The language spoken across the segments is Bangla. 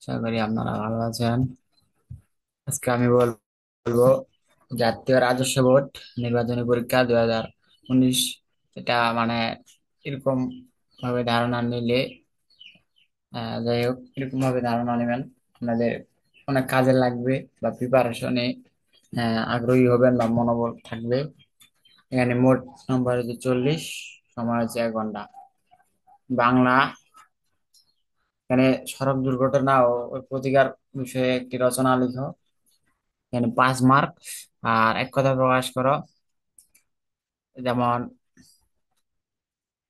আশা করি আপনারা ভালো আছেন। আজকে আমি বলবো জাতীয় রাজস্ব বোর্ড নির্বাচনী পরীক্ষা 2019। এটা মানে এরকম ভাবে ধারণা নিলে যাই হোক এরকম ভাবে ধারণা নেবেন, আপনাদের অনেক কাজে লাগবে বা প্রিপারেশনে আগ্রহী হবেন বা মনোবল থাকবে। এখানে মোট নম্বর হচ্ছে 40, সময় হচ্ছে 1 ঘন্টা। বাংলা, এখানে সড়ক দুর্ঘটনা ও ওর প্রতিকার বিষয়ে একটি রচনা লিখো। এখানে 5 মার্ক। আর এক কথা প্রকাশ করো, যেমন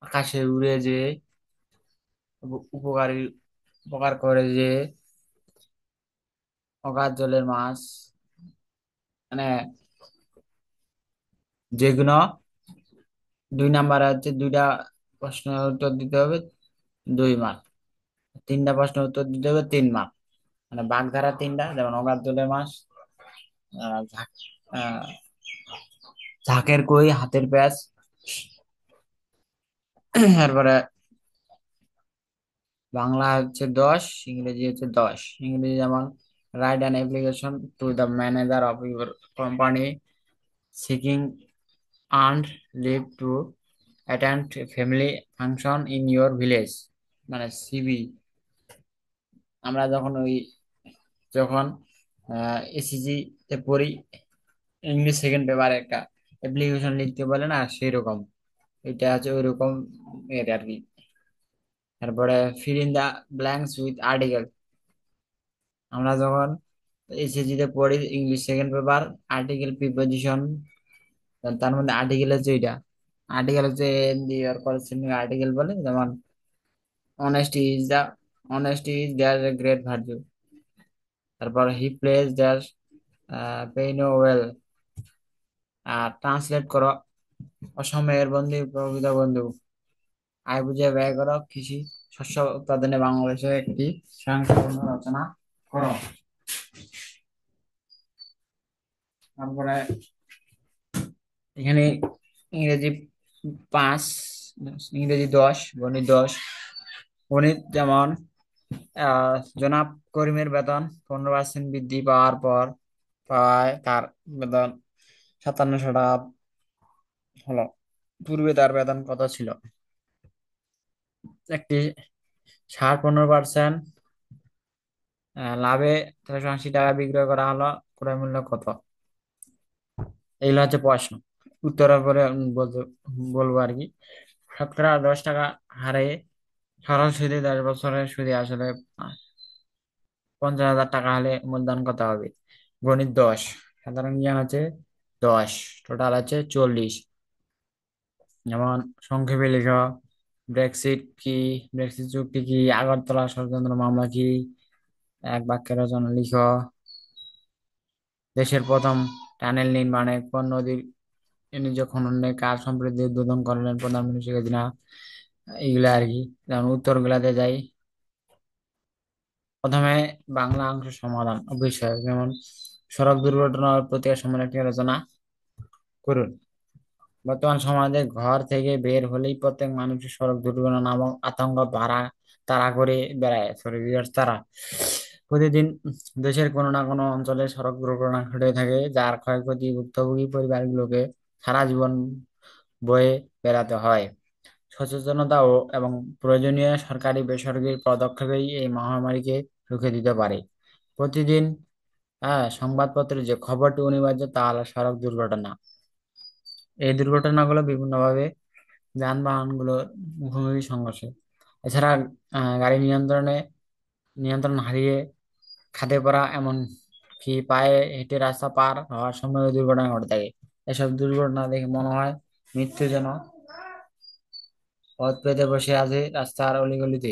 আকাশে উড়ে যে উপকারী উপকার করে যে অগাধ জলের মাছ, মানে যেগুলো 2 নাম্বার হচ্ছে 2টা প্রশ্নের উত্তর দিতে হবে 2 মার্ক, 3টা প্রশ্নের উত্তর দিতে হবে 3 মার্ক। মানে বাগধারা 3টা, যেমন অগাধ জলের মাছ, ঝাঁক, আহ, ঝাঁকের কই, হাতের প্যাঁচ। তারপরে বাংলা হচ্ছে 10, ইংরেজি হচ্ছে 10। ইংরেজি যেমন write an application to the manager of your company seeking earned leave to attend family function in your village, মানে সিবি। আমরা যখন এসিজি তে পড়ি, ইংলিশ সেকেন্ড পেপারে একটা অ্যাপ্লিকেশন লিখতে বলে না, সেই রকম এটা হচ্ছে ওই রকম এর আর কি। তারপরে fill in the blanks with article. আমরা যখন এসএসসি তে পড়ি English second paper, article preposition, তার মধ্যে আর্টিকেল হচ্ছে এটা। আর্টিকেল হচ্ছে দিয়ার করেসপন্ডিং আর্টিকেল বলে, যেমন honesty is the honesty is their great virtue. তারপর he plays their pain well. আর ট্রান্সলেট করো, অসময়ের বন্ধু প্রকৃত বন্ধু। আয় বুঝে ব্যয় করো, কৃষি শস্য উৎপাদনে বাংলাদেশের একটি স্বয়ংসম্পূর্ণ রচনা করো। তারপরে এখানে ইংরেজি 5, ইংরেজি 10, গণিত 10। গণিত যেমন জনাব করিমের বেতন 15% বৃদ্ধি পাওয়ার পর পাওয়ায় তার বেতন 5700 টাকা হলো। পূর্বে তার বেতন কত ছিল? একটি সার 15% লাভে 380 টাকা বিক্রয় করা হলো, ক্রয় মূল্য কত? এইগুলো হচ্ছে প্রশ্ন। উত্তরের পরে বলবো আর কি। 10% হারে সরল সুদে 10 বছরের সুদে আসলে 50,000 টাকা হলে মূলধন কত হবে? গণিত 10, সাধারণ জ্ঞান হচ্ছে 10, টোটাল হচ্ছে 40। যেমন সংক্ষেপে লিখ, ব্রেক্সিট কি, ব্রেক্সিট চুক্তি কি, আগরতলা ষড়যন্ত্র মামলা কি। এক বাক্যে রচনা লিখ। দেশের প্রথম টানেল নির্মাণে কোন নদীর নিজ খননে কার সম্প্রতি উদ্বোধন করলেন প্রধানমন্ত্রী শেখ হাসিনা? এইগুলা আর কি। যেমন উত্তর গুলাতে যাই, প্রথমে বাংলা অংশ সমাধান ও বিষয়, যেমন সড়ক দুর্ঘটনার প্রতিকার সম্বন্ধে একটি আলোচনা করুন। বর্তমান সমাজে ঘর থেকে বের হলেই প্রত্যেক মানুষের সড়ক দুর্ঘটনা নামক আতঙ্ক তাড়া করে বেড়ায়, সরি তারা প্রতিদিন দেশের কোনো না কোনো অঞ্চলে সড়ক দুর্ঘটনা ঘটে থাকে, যার ক্ষয়ক্ষতি ভুক্তভোগী পরিবারগুলোকে সারা জীবন বয়ে বেড়াতে হয়। সচেতনতা এবং প্রয়োজনীয় সরকারি বেসরকারি পদক্ষেপেই এই মহামারীকে রুখে দিতে পারে। প্রতিদিন সংবাদপত্রে যে খবরটি অনিবার্য তা হলো সড়ক দুর্ঘটনা। এই দুর্ঘটনাগুলো বিভিন্নভাবে যানবাহনগুলোর মুখোমুখি সংঘর্ষে, এছাড়া গাড়ি নিয়ন্ত্রণ হারিয়ে খাদে পড়া, এমন কি পায়ে হেঁটে রাস্তা পার হওয়ার সময় দুর্ঘটনা ঘটে থাকে। এসব দুর্ঘটনা দেখে মনে হয় মৃত্যু যেন পথ পেতে বসে আছে রাস্তার অলিগলিতে।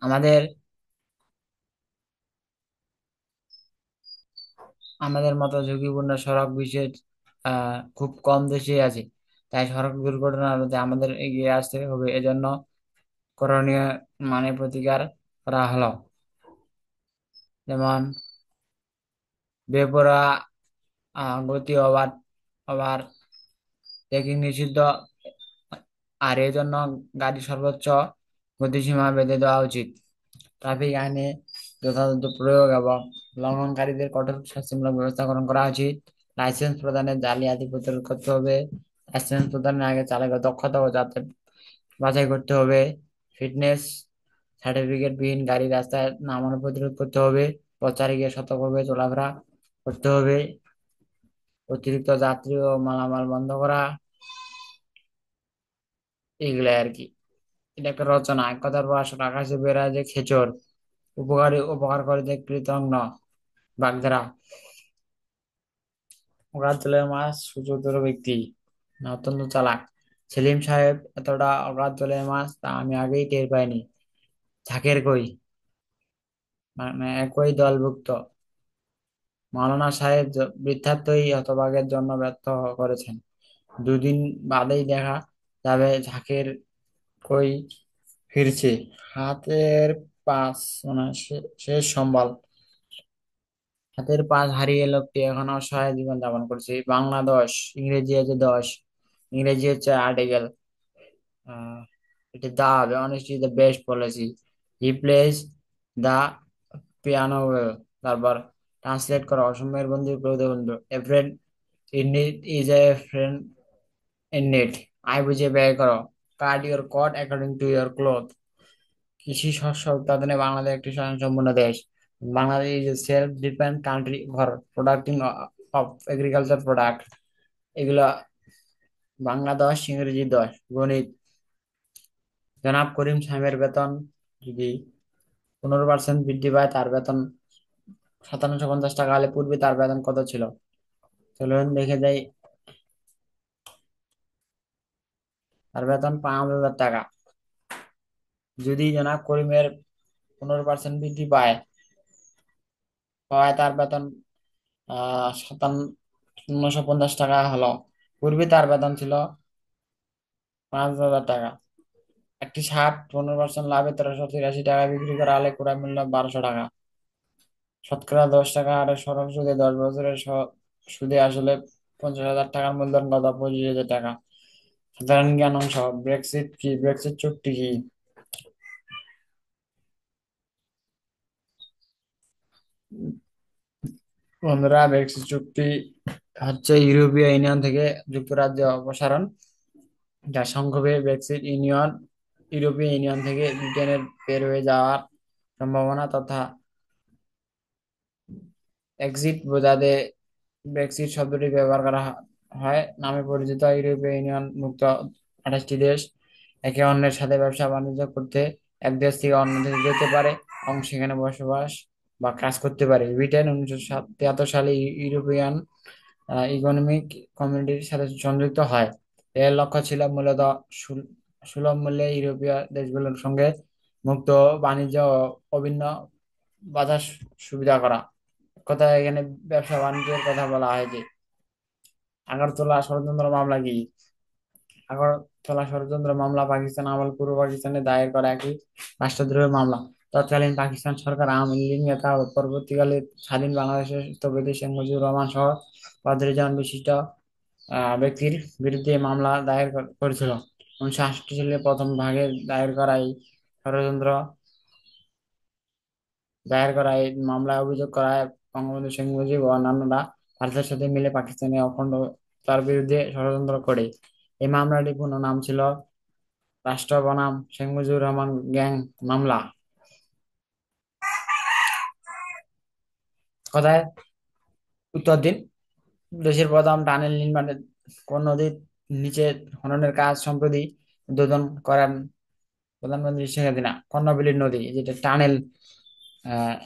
আমাদের আমাদের মতো ঝুঁকিপূর্ণ সড়ক বিশ্বের খুব কম দেশে আছে। তাই সড়ক দুর্ঘটনা রোধে আমাদের এগিয়ে আসতে হবে। এজন্য করণীয় মানে প্রতিকার করা হলো, যেমন বেপরোয়া গতি, ওভার ওভার চেকিং নিষিদ্ধ, আর এর জন্য গাড়ি সর্বোচ্চ গতিসীমা বেঁধে দেওয়া উচিত। ট্রাফিক আইনে যথাযথ প্রয়োগ এবং লঙ্ঘনকারীদের কঠোর শাস্তিমূলক ব্যবস্থা গ্রহণ করা উচিত। লাইসেন্স প্রদানে জালিয়াতি প্রতিরোধ করতে হবে। লাইসেন্স প্রদানের আগে চালকের দক্ষতা ও যাতে বাছাই করতে হবে। ফিটনেস সার্টিফিকেট বিহীন গাড়ি রাস্তায় নামানো প্রতিরোধ করতে হবে। পথচারীকে সতর্কভাবে চলাফেরা করতে হবে। অতিরিক্ত যাত্রী ও মালামাল বন্ধ করা, এগুলাই আর কি। এটা একটা রচনা, এক কথার ভাষা, আকাশে বেড়ায় যে খেচর, উপকারী উপকার করে যে কৃতজ্ঞ, বাগধারা। অগাধ জলের মাছ সুচতুর ব্যক্তি না অত্যন্ত চালাক। সেলিম সাহেব এতটা অগাধ জলের মাছ তা আমি আগেই টের পাইনি। ঝাঁকের কই, মানে একই দলভুক্ত। মাওলানা সাহেব বৃদ্ধার্থই হতভাগের জন্য ব্যর্থ করেছেন। দুদিন বাদেই দেখা যাবে ঝাঁকের কই ফিরছে। হাতের পাঁচ, মানে শেষ সম্বল। হাতের পাঁচ হারিয়ে লোকটি এখন অসহায় জীবন যাপন করছে। বাংলা 10, ইংরেজি হচ্ছে 10, ইংরেজি হচ্ছে article. The honesty the best policy, he plays the piano well. তারপর ট্রান্সলেট করা, অসমের বন্ধু প্রকৃত বন্ধু। A friend in need is a friend in need. আয় বুঝে ব্যয় করো, cut your coat according to your cloth. কৃষি শস্য উৎপাদনে বাংলাদেশ একটি স্বয়ংসম্পূর্ণ দেশ। Bangladesh is a self depend country for producting of agriculture product. এগুলা বাংলা 10, ইংরেজি 10। গণিত, জনাব করিম সাহেবের বেতন যদি 15% বৃদ্ধি পায়, তার বেতন 5750 টাকা হলে পূর্বে তার বেতন কত ছিল? চলুন দেখে যাই। তার বেতন 5000 টাকা। যদি জনাব করিমের 15% বৃদ্ধি পায়, তার বেতন 5750 টাকা হলো। পূর্বে তার বেতন ছিল 5000 টাকা। একটি শার্ট 15% লাভে 1383 টাকা বিক্রি করা হলে ক্রয় মূল্য 1200 টাকা। শতকরা 10 টাকা হারে সরল সুদে 10 বছরের সুদে আসলে 50,000 টাকার মূলধন কত? 25,000 টাকা। সাধারণ জ্ঞান অংশ। ব্রেক্সিট কি? ব্রেক্সিট চুক্তি কি? বন্ধুরা, ব্রেক্সিট চুক্তি হচ্ছে ইউরোপীয় ইউনিয়ন থেকে যুক্তরাজ্য অপসারণ, যা সংক্ষেপে ব্রেক্সিট। ইউরোপীয় ইউনিয়ন থেকে ব্রিটেনের বের হয়ে যাওয়ার সম্ভাবনা তথা এক্সিট বোঝাতে ব্রেক্সিট শব্দটি ব্যবহার করা হয়। নামে পরিচিত ইউরোপীয় ইউনিয়ন মুক্ত 28টি দেশ একে অন্যের সাথে ব্যবসা বাণিজ্য করতে এক দেশ থেকে অন্য দেশে যেতে পারে এবং সেখানে বসবাস বা কাজ করতে পারে। ব্রিটেন 1973 সালে ইউরোপিয়ান ইকোনমিক কমিউনিটির সাথে সংযুক্ত হয়। এর লক্ষ্য ছিল মূলত সুলভ মূল্যে ইউরোপীয় দেশগুলোর সঙ্গে মুক্ত বাণিজ্য ও অভিন্ন বাজার সুবিধা করা। কথা এখানে ব্যবসা বাণিজ্যের কথা বলা হয়েছে। আগরতলা ষড়যন্ত্র মামলা কি? আগরতলা ষড়যন্ত্র মামলা পাকিস্তান আমল পূর্ব পাকিস্তানে দায়ের করা একটি রাষ্ট্রদ্রোহের মামলা। তৎকালীন পাকিস্তান সরকার আওয়ামী লীগ নেতা ও পরবর্তীকালে স্বাধীন বাংলাদেশের স্থপতি শেখ মুজিবুর রহমান সহ 35 জন বিশিষ্ট ব্যক্তির বিরুদ্ধে এই মামলা করেছিল। 1968 সালে প্রথম ভাগে ষড়যন্ত্র দায়ের করা এই মামলায় অভিযোগ করা হয় বঙ্গবন্ধু শেখ মুজিব ও অন্যান্যরা ভারতের সাথে মিলে পাকিস্তানি অখণ্ডতার বিরুদ্ধে ষড়যন্ত্র করে। এই মামলাটির পূর্ণ নাম ছিল রাষ্ট্র বনাম শেখ মুজিবুর রহমান গ্যাং মামলা। কথায় উত্তর দিন। দেশের প্রথম টানেল নির্মাণের কোন নদীর নিচে খননের কাজ সম্প্রতি উদ্বোধন করেন প্রধানমন্ত্রী শেখ হাসিনা? কর্ণফুলী নদী, যেটা টানেল আহ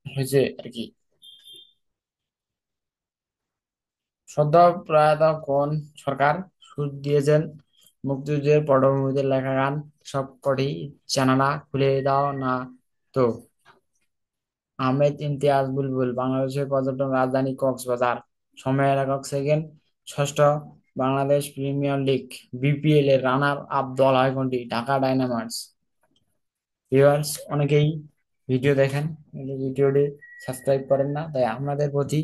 হয়েছে আর কি। সদ্য প্রয়াত কোন সরকার সুর দিয়েছেন মুক্তিযুদ্ধের পটভূমিতে লেখা গান সবকটি জানালা খুলে দাও না তো? আহমেদ ইমতিয়াজ বুলবুল। বাংলাদেশের পর্যটন রাজধানী কক্সবাজার। সময়ের একক সেকেন্ড। ষষ্ঠ বাংলাদেশ প্রিমিয়ার লিগ, বিপিএল এর রানার আপ দল হয় কোনটি? ঢাকা ডায়নামাইটস। ভিউয়ার্স, অনেকেই ভিডিও দেখেন কিন্তু ভিডিওটি সাবস্ক্রাইব করেন না, তাই আপনাদের প্রতি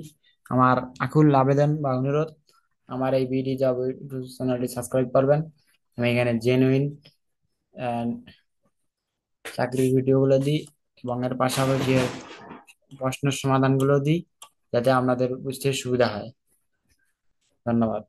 আমার আকুল আবেদন বা অনুরোধ, আমার এই বিডি জব ইউটিউব চ্যানেলটি সাবস্ক্রাইব করবেন। আমি এখানে জেনুইন চাকরির ভিডিওগুলো দিই এবং এর পাশাপাশি প্রশ্নের সমাধানগুলো দিই, যাতে আপনাদের বুঝতে সুবিধা হয়। ধন্যবাদ।